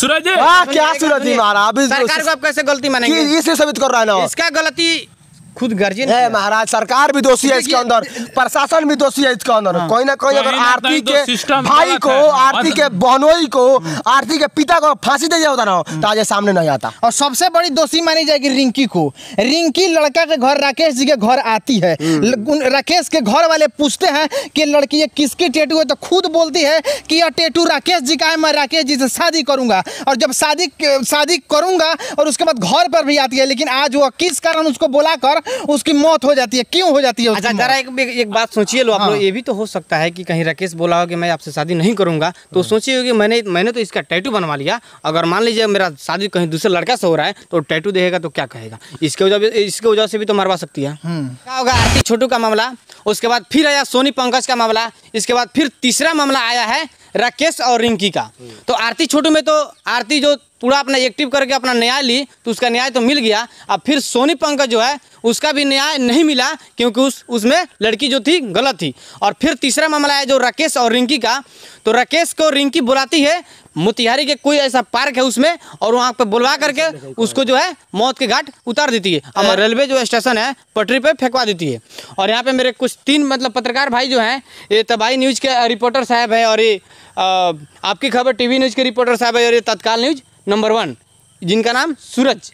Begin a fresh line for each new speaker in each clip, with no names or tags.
सूरज
क्या सूरज जी महाराज,
सरकार को आप कैसे गलती मानेंगे?
इसे साबित कर रहा है ना,
इसका गलती खुद गार्जियन
है महाराज। सरकार भी दोषी है इसके अंदर, प्रशासन भी दोषी है इसके अंदर। कोई ना कोई अगर आरती के भाई को, आरती के बहनोई को, आरती के पिता को फांसी दे जाता ना तो आज सामने नहीं आता।
और सबसे बड़ी दोषी मानी जाएगी रिंकी को। रिंकी लड़का के घर, राकेश जी के घर आती है। राकेश के घर वाले पूछते हैं कि लड़की ये किसकी टैटू है, तो खुद बोलती है कि यह टैटू राकेश जी का है, मैं राकेश जी से शादी करूंगा। और जब शादी करूंगा और उसके बाद घर पर भी आती है, लेकिन आज वो किस कारण उसको बुलाकर उसकी मौत हो जाती है, क्यों हो जाती है?
अच्छा जरा एक बात सोचिए लो आप लोग, ये भी तो हो सकता है कि कहीं राकेश बोला हो कि मैं आपसे शादी नहीं करूंगा, तो सोचिए कि मैंने तो इसका टैटू बनवा लिया। अगर मान लीजिए मेरा शादी कहीं दूसरे लड़का से हो रहा है तो टैटू देखेगा तो क्या कहेगा? इसके वजह से भी तो मरवा सकती है। क्या होगा? आरती छोटू का मामला, उसके बाद फिर आया सोनी पंकज का मामला, इसके बाद फिर तीसरा मामला आया है राकेश और रिंकी का। तो आरती छोटू में तो आरती जो पूरा अपना एक्टिव करके अपना न्याय ली तो उसका न्याय तो मिल गया। अब फिर सोनी पंकज जो है उसका भी न्याय नहीं मिला, क्योंकि उसमें लड़की जो थी गलत थी। और फिर तीसरा मामला है जो राकेश और रिंकी का। तो राकेश को रिंकी बुलाती है मोतिहारी के कोई ऐसा पार्क है उसमें, और वहाँ पे बुलवा करके उसको जो है मौत के घाट उतार देती है। रेलवे जो स्टेशन है पटरी पे फेंकवा देती है। और यहाँ पे मेरे कुछ 3 मतलब पत्रकार भाई जो हैं, ये तबाही न्यूज़ के रिपोर्टर साहब हैं, और ये आपकी खबर टीवी न्यूज़ के रिपोर्टर साहब है, और ये तत्काल न्यूज़ नंबर 1 जिनका नाम सूरज।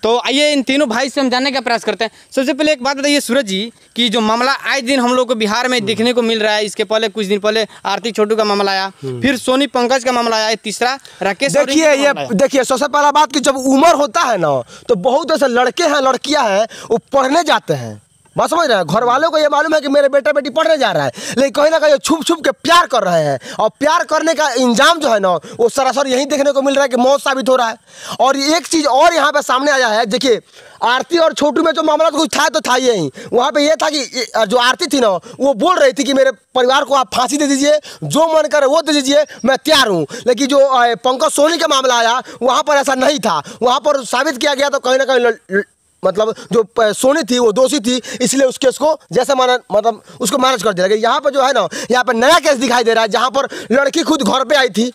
तो आइए इन तीनों भाई से हम जानने का प्रयास करते हैं। सबसे पहले एक बात बताइए सूरज जी कि जो मामला आए दिन हम लोग को बिहार में देखने को मिल रहा है, इसके पहले कुछ दिन पहले आरती छोटू का मामला आया, फिर सोनी पंकज का मामला आया, तीसरा राकेश।
देखिए सबसे पहला बात कि जब उम्र होता है ना तो बहुत ऐसे लड़के हैं लड़कियां हैं वो पढ़ने जाते हैं, बात समझ रहे हैं। घर वालों को ये मालूम है कि मेरे बेटा बेटी पढ़ने जा रहा है, लेकिन कहीं ना कहीं छुप छुप के प्यार कर रहे हैं। और प्यार करने का इंजाम जो है ना वो सरासर यही देखने को मिल रहा है कि मौत साबित हो रहा है। और एक चीज़ और यहाँ पे सामने आया है, देखिए आरती और छोटू में जो मामला तो कुछ था यही। वहाँ पे ये था कि जो आरती थी ना वो बोल रही थी कि मेरे परिवार को आप फांसी दे दीजिए, जो मन करे वो दे दीजिए, मैं तैयार हूँ। लेकिन जो पंकज सोनी का मामला आया वहाँ पर ऐसा नहीं था। वहाँ पर साबित किया गया तो कहीं ना कहीं मतलब जो सोनी थी वो दोषी थी, इसलिए उस केस को जैसे मतलब उसको मैनेज कर दिया गया। यहाँ पर जो है ना यहाँ पर नया केस दिखाई दे रहा है, जहाँ पर लड़की खुद घर पे आई थी,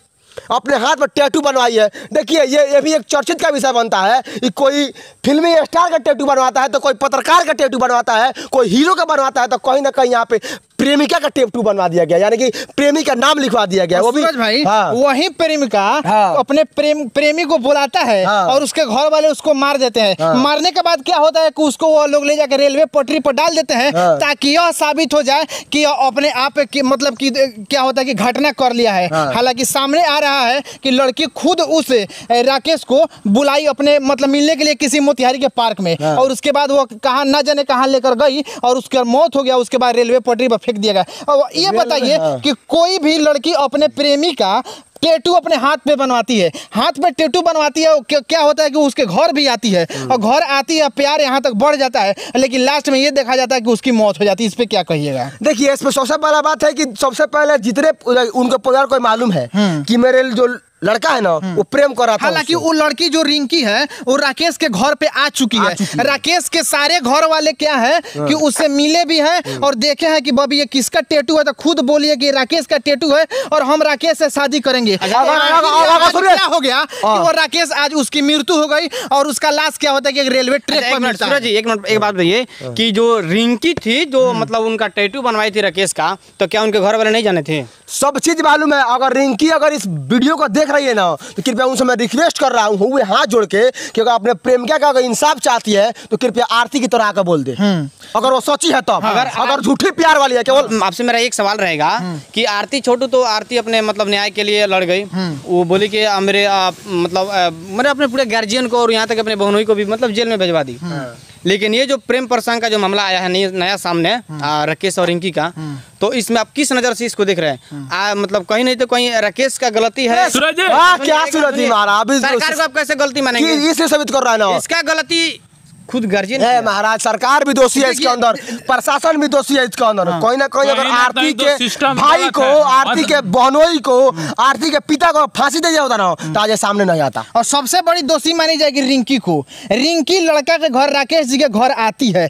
अपने हाथ में टैटू बनवाई है। देखिए ये भी एक चर्चित का विषय बनता है कि कोई फिल्मी स्टार का टैटू बनवाता है तो कोई पत्रकार का टैटू बनवाता है, कोई हीरो का बनवाता है, तो कहीं ना कहीं यहाँ पे प्रेमिका का टैटू बनवा दिया गया, यानी कि प्रेमी का नाम लिखवा दिया गया। वो भी
भाई वही प्रेमिका अपने प्रेमी को बुलाता है और उसके घर वाले उसको मार देते हैं। मारने के बाद क्या होता है कि उसको वो लोग ले जाकर रेलवे पटरी पर डाल देते हैं ताकि यह साबित हो जाए कि अपने आप मतलब कि क्या होता है कि घटना कर लिया है। हालांकि सामने आ रहा है कि लड़की खुद उस राकेश को बुलाई अपने मतलब मिलने के लिए किसी मोतिहारी के पार्क में, और उसके बाद वो कहाँ न जाने कहाँ लेकर गई और उसकी मौत हो गया। उसके बाद रेलवे पटरी पर फेंक दिया गया। और ये बताइए कि कोई भी लड़की अपने प्रेमी का टैटू अपने हाथ पे बनवाती है, हाथ पे टैटू बनवाती है, क्या होता है कि उसके घर भी आती है और घर आती है, प्यार यहाँ तक बढ़ जाता है, लेकिन लास्ट में ये देखा जाता है कि उसकी मौत हो जाती है। इस पे क्या कहिएगा?
देखिए इसमें सबसे पहला बात है कि सबसे पहले जितने उनके परिवार को मालूम है कि मेरे जो लड़का है ना वो प्रेम कर रहा था।
हालांकि वो लड़की जो रिंकी है वो राकेश के घर पे आ चुकी है। राकेश के सारे घर वाले क्या है कि उससे मिले भी हैं और देखे हैं कि बबी ये किसका टैटू है, तो खुद बोलिए कि राकेश का टैटू है और हम राकेश से शादी करेंगे। क्या हो गया कि वो राकेश आज उसकी मृत्यु हो गई और उसका लाश क्या होता है कि रेलवे ट्रैक पर मिलता है।
एक बात बताइए कि जो रिंकी थी जो मतलब उनका टैटू बनवाई थी राकेश का, तो क्या उनके घर वाले नहीं जाने थे?
सब चीज मालूम है। अगर रिंकी अगर इस वीडियो को देख रही है ना तो कृपया उनसे मैं रिक्वेस्ट कर रहा हूँ हाथ जोड़ के कि अगर अपने प्रेमिका का अगर इंसाफ चाहती है तो कृपया आरती की तरह आकर बोल दे, अगर वो सच्ची है तब। अगर झूठी प्यार वाली है केवल।
आपसे मेरा एक सवाल रहेगा कि आरती छोटू तो आरती अपने मतलब न्याय के लिए लड़ गई, वो बोली कि मेरे मतलब मैंने अपने पूरे गार्जियन को और यहाँ तक अपने बहनोई को भी मतलब जेल में भिजवा दी। लेकिन ये जो प्रेम प्रसंग का जो मामला आया है नया सामने राकेश और रिंकी का, तो इसमें आप किस नजर से इसको देख रहे हैं? मतलब कहीं नहीं तो कहीं राकेश का गलती है।
सूरज
क्या सूरज जी महाराज,
सरकार को आप कैसे गलती मानेंगे?
इसे साबित कर रहा है ना,
इसका गलती खुद गार्जियन
है महाराज, सरकार भी दोषी है इसके अंदर, प्रशासन भी दोषी है इसके अंदर। कोई ना कोई अगर आरती के भाई को, आरती के बहनोई को, आरती के पिता को फांसी दे जाता ना तो आज सामने नहीं आता।
और सबसे बड़ी दोषी मानी जाएगी रिंकी को। रिंकी लड़का के घर, राकेश जी के घर आती है,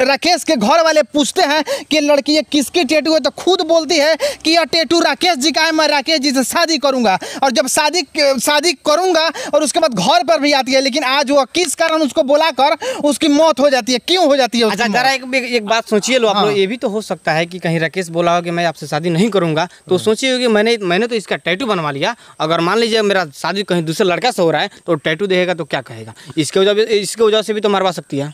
राकेश के घर वाले पूछते हैं कि लड़की ये किसकी टैटू है, तो खुद बोलती है कि यह टैटू राकेश जी का है, मैं राकेश जी से शादी करूंगा। और जब शादी करूंगा और उसके बाद घर पर भी आती है, लेकिन आज वो किस कारण उसको बुलाकर उसकी मौत हो जाती है, क्यों हो जाती है?
अच्छा जरा एक बात सोचिए लो आप लोग, ये भी तो हो सकता है कि कहीं राकेश बोला हो कि मैं आपसे शादी नहीं करूंगा, तो सोचिए कि मैंने तो इसका टैटू बनवा लिया, अगर मान लीजिए मेरा शादी कहीं दूसरे लड़का से हो रहा है तो टैटू देखेगा तो क्या कहेगा? इसके वजह से भी तो मरवा सकती है।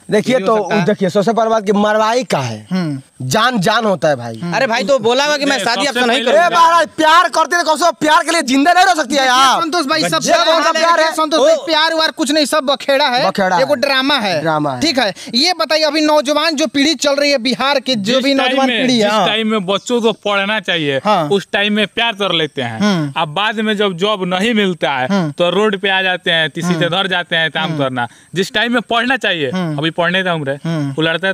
देखिए तो देखिए सबसे पहले बात कि मरवाई का है, जान होता है भाई।
अरे भाई तो बोला हुआ कि मैं शादी आपसे नहीं करूंगा।
महाराज प्यार करते हैं, प्यार के लिए जिंदा नहीं रह सकती है यार।
संतोष भाई सब प्यार है, संतोष भाई प्यार वार कुछ नहीं, सब बखेड़ा है, एगो ड्रामा है, ठीक है। ये बताइए अभी नौजवान जो पीढ़ी चल रही है बिहार के, जो भी नौजवान पीढ़ी है,
जिस टाइम में बच्चों को पढ़ना चाहिए उस टाइम में प्यार कर लेते हैं, अब बाद में जब जॉब नहीं मिलता है तो रोड पे आ जाते हैं, किसी से धर जाते हैं काम करना। जिस टाइम में पढ़ना चाहिए, अभी पढ़ने का उम्र है, वो लड़ता है तो